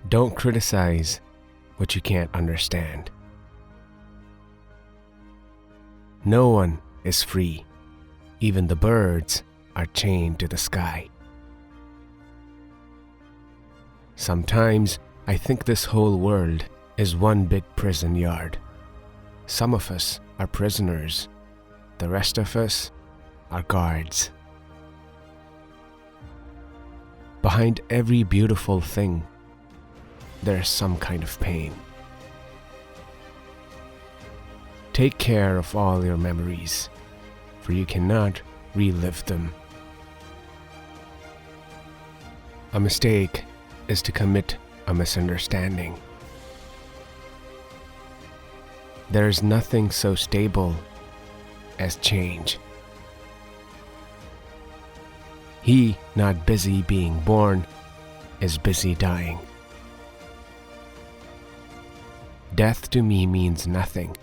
Don't criticize what you can't understand. No one is free. Even the birds are chained to the sky. Sometimes I think this whole world is one big prison yard. Some of us are prisoners. The rest of us are guards. Behind every beautiful thing, there's some kind of pain. Take care of all your memories, for you cannot relive them. A mistake is to commit a misunderstanding. There is nothing so stable as change. He not busy being born is busy dying. Death to me means nothing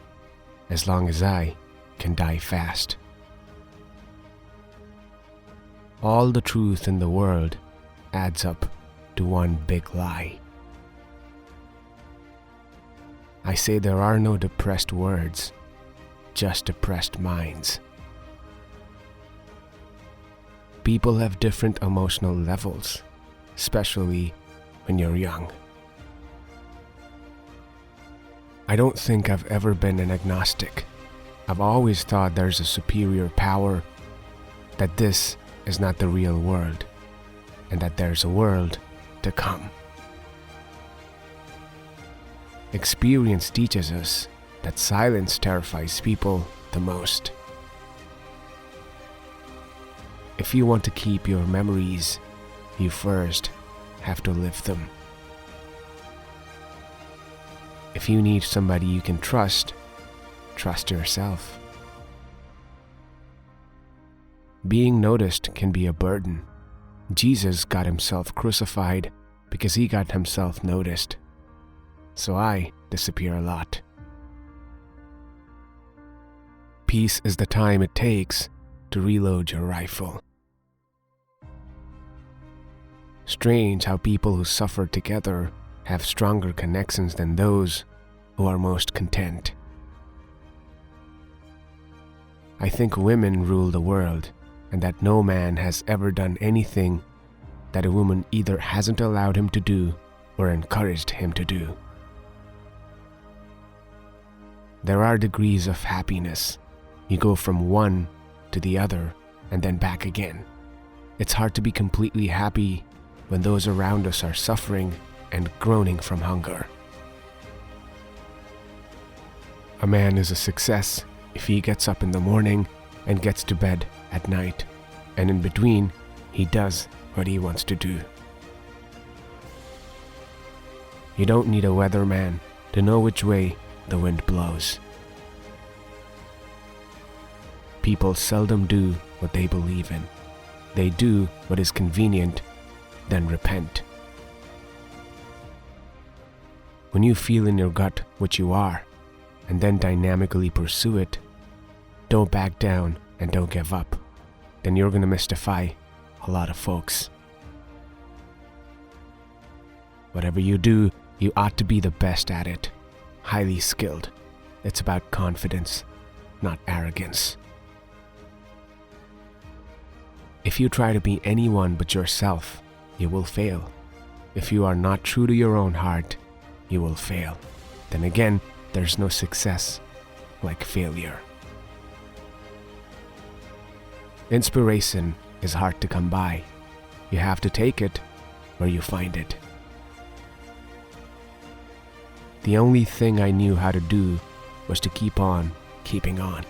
as long as I can die fast. All the truth in the world adds up to one big lie. I say there are no depressed words, just depressed minds. People have different emotional levels, especially when you're young. I don't think I've ever been an agnostic. I've always thought there's a superior power, that this is not the real world, and that there's a world to come. Experience teaches us that silence terrifies people the most. If you want to keep your memories, you first have to live them. If you need somebody you can trust yourself. Being noticed can be a burden. Jesus got himself crucified because he got himself noticed. So I disappear a lot. Peace is the time it takes to reload your rifle. Strange how people who suffer together have stronger connections than those who are most content. I think women rule the world, and that no man has ever done anything that a woman either hasn't allowed him to do or encouraged him to do. There are degrees of happiness. You go from one to the other and then back again. It's hard to be completely happy when those around us are suffering and groaning from hunger. A man is a success if he gets up in the morning and gets to bed at night, and in between, he does what he wants to do. You don't need a weatherman to know which way the wind blows. People seldom do what they believe in. They do what is convenient, then repent. When you feel in your gut what you are, and then dynamically pursue it, don't back down and don't give up. Then you're gonna mystify a lot of folks. Whatever you do, you ought to be the best at it, highly skilled. It's about confidence, not arrogance. If you try to be anyone but yourself, you will fail. If you are not true to your own heart, you will fail. Then again, there's no success like failure. Inspiration is hard to come by. You have to take it where you find it. The only thing I knew how to do was to keep on keeping on.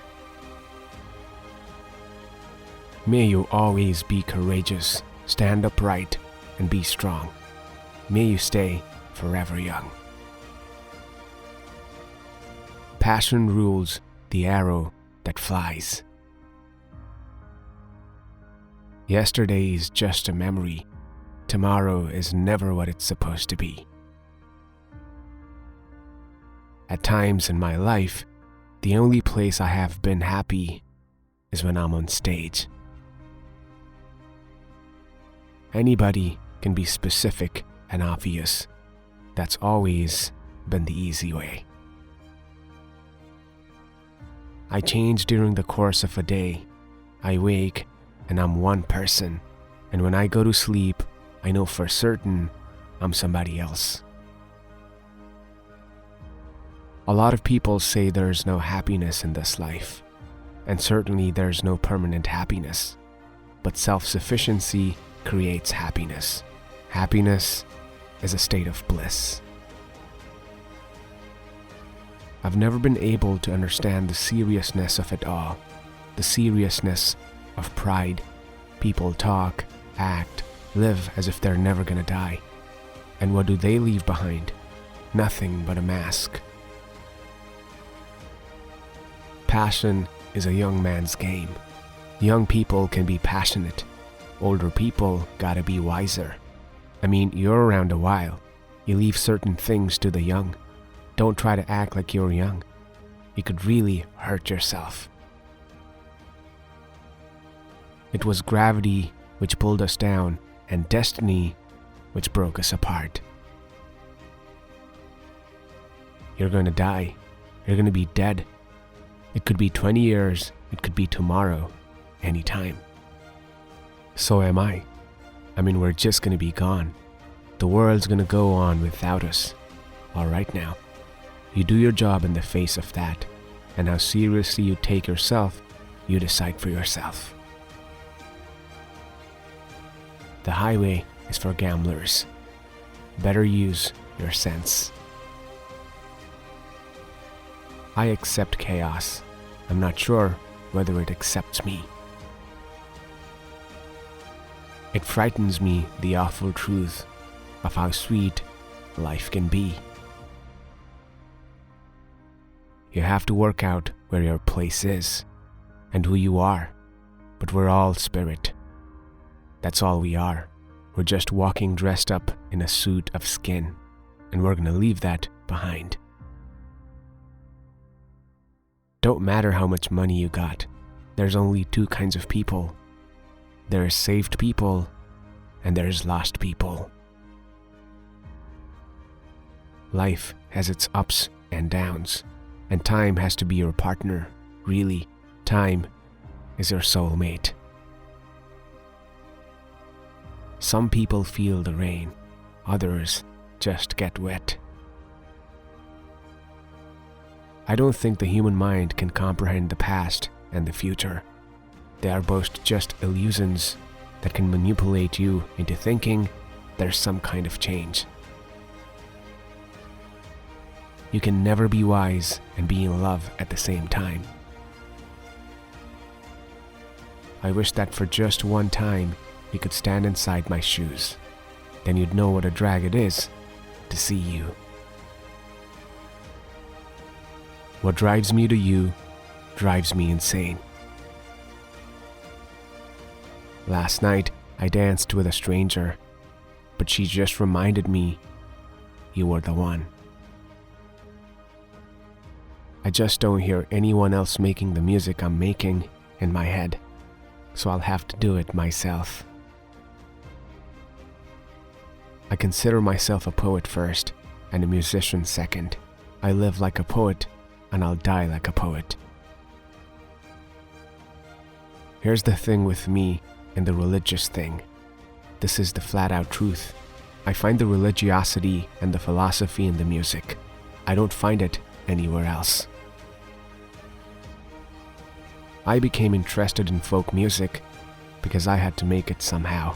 May you always be courageous, stand upright, and be strong. May you stay forever young. Passion rules the arrow that flies. Yesterday is just a memory. Tomorrow is never what it's supposed to be. At times in my life, the only place I have been happy is when I'm on stage. Anybody can be specific and obvious. That's always been the easy way. I change during the course of a day. I wake and I'm one person, and when I go to sleep, I know for certain I'm somebody else. A lot of people say there's no happiness in this life, and certainly there's no permanent happiness, but self-sufficiency creates happiness. Happiness is a state of bliss. I've never been able to understand the seriousness of it all, the seriousness of pride. People talk, act, live as if they're never gonna die. And what do they leave behind? Nothing but a mask. Passion is a young man's game. Young people can be passionate. Older people gotta be wiser. I mean, you're around a while. You leave certain things to the young. Don't try to act like you're young. You could really hurt yourself. It was gravity which pulled us down, and destiny which broke us apart. You're gonna die. You're gonna be dead. It could be 20 years, it could be tomorrow, anytime. So am I. I mean, we're just gonna be gone. The world's gonna go on without us. All right now. You do your job in the face of that, and how seriously you take yourself, you decide for yourself. The highway is for gamblers. Better use your sense. I accept chaos. I'm not sure whether it accepts me. It frightens me, the awful truth of how sweet life can be. You have to work out where your place is and who you are, but we're all spirit. That's all we are. We're just walking dressed up in a suit of skin, and we're gonna leave that behind. Don't matter how much money you got, there's only two kinds of people. There's saved people, and there's lost people. Life has its ups and downs, and time has to be your partner. Really, time is your soulmate. Some people feel the rain, others just get wet. I don't think the human mind can comprehend the past and the future. They are both just illusions that can manipulate you into thinking there's some kind of change. You can never be wise and be in love at the same time. I wish that for just one time you could stand inside my shoes. Then you'd know what a drag it is to see you. What drives me to you drives me insane. Last night I danced with a stranger, but she just reminded me you were the one. I just don't hear anyone else making the music I'm making in my head, so I'll have to do it myself. I consider myself a poet first and a musician second. I live like a poet and I'll die like a poet. Here's the thing with me and the religious thing. This is the flat-out truth. I find the religiosity and the philosophy in the music. I don't find it anywhere else. I became interested in folk music because I had to make it somehow.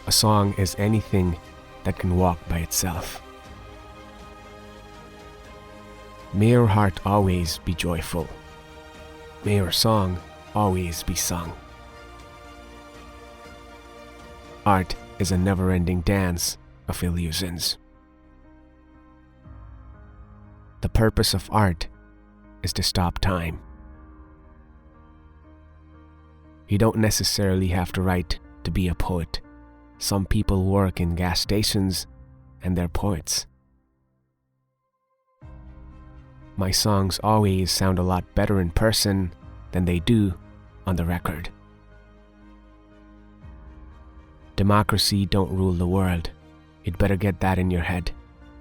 A song is anything that can walk by itself. May your heart always be joyful. May your song always be sung. Art is a never-ending dance of illusions. The purpose of art is to stop time. You don't necessarily have to write to be a poet. Some people work in gas stations and they're poets. My songs always sound a lot better in person than they do on the record. Democracy don't rule the world. You'd better get that in your head.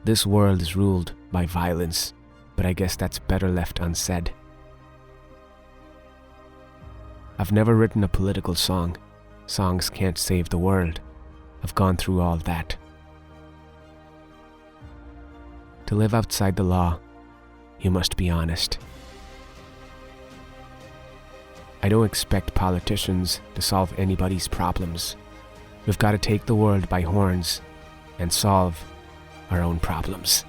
This world is ruled by violence, but I guess that's better left unsaid. I've never written a political song. Songs can't save the world. I've gone through all that. To live outside the law, you must be honest. I don't expect politicians to solve anybody's problems. We've got to take the world by horns and solve our own problems.